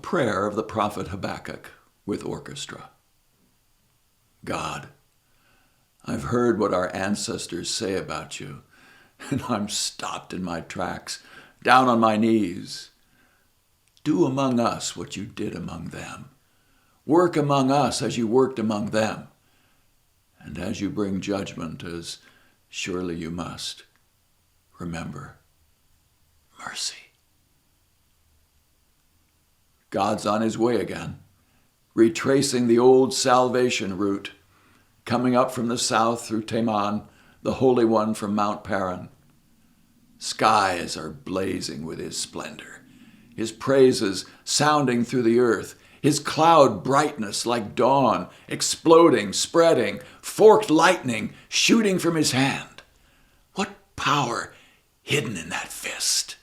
prayer of the prophet Habakkuk with orchestra. God, I've heard what our ancestors say about you, and I'm stopped in my tracks, down on my knees. Do among us what you did among them. Work among us as you worked among them. And as you bring judgment, as surely you must, remember mercy. God's on his way again, retracing the old salvation route, coming up from the south through Teman, the Holy One from Mount Paran. Skies are blazing with his splendor, his praises sounding through the earth, his cloud brightness like dawn, exploding, spreading, forked lightning shooting from his hand. What power hidden in that fist!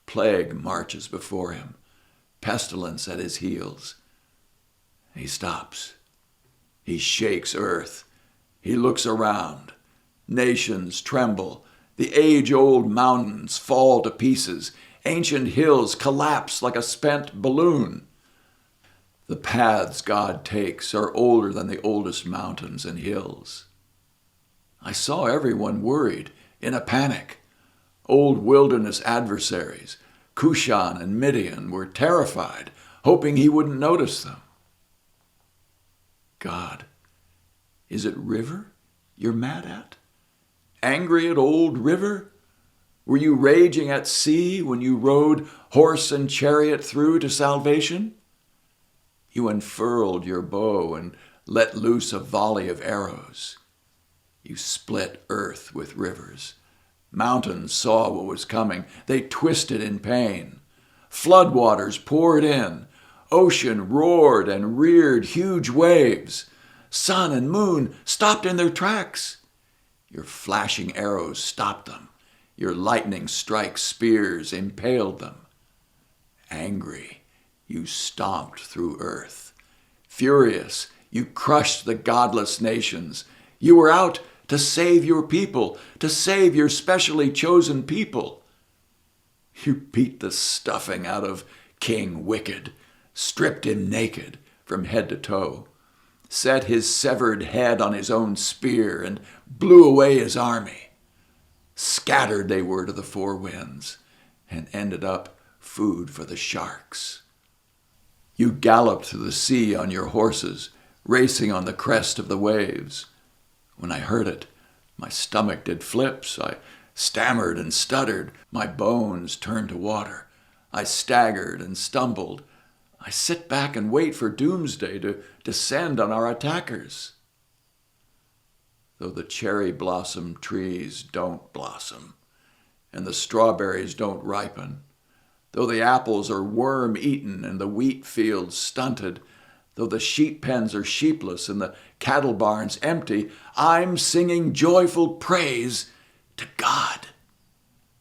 Plague marches before him, pestilence at his heels. He stops. He shakes earth. He looks around. Nations tremble. The age-old mountains fall to pieces. Ancient hills collapse like a spent balloon. The paths God takes are older than the oldest mountains and hills. I saw everyone worried, in a panic. Old wilderness adversaries, Cushan and Midian, were terrified, hoping he wouldn't notice them. God, is it river you're mad at? Angry at old river? Were you raging at sea when you rode horse and chariot through to salvation? You unfurled your bow and let loose a volley of arrows. You split earth with rivers. Mountains saw what was coming. They twisted in pain. Floodwaters poured in. Ocean roared and reared huge waves. Sun and moon stopped in their tracks. Your flashing arrows stopped them. Your lightning strike spears impaled them. Angry, you stomped through earth. Furious, you crushed the godless nations. You were out to save your people, to save your specially chosen people. You beat the stuffing out of King Wicked, stripped him naked from head to toe, set his severed head on his own spear, and blew away his army. Scattered they were to the four winds, and ended up food for the sharks. You galloped through the sea on your horses, racing on the crest of the waves. When I heard it, my stomach did flips. I stammered and stuttered. My bones turned to water. I staggered and stumbled. I sit back and wait for doomsday to descend on our attackers. Though the cherry blossom trees don't blossom, and the strawberries don't ripen, though the apples are worm-eaten and the wheat fields stunted, though the sheep pens are sheepless and the cattle barns empty, I'm singing joyful praise to God.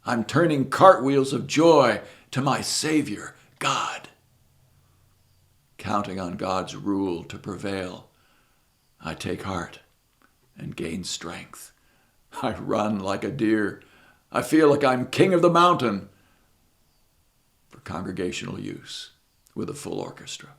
I'm turning cartwheels of joy to my Savior, God. Counting on God's rule to prevail, I take heart and gain strength. I run like a deer. I feel like I'm king of the mountain, for congregational use with a full orchestra.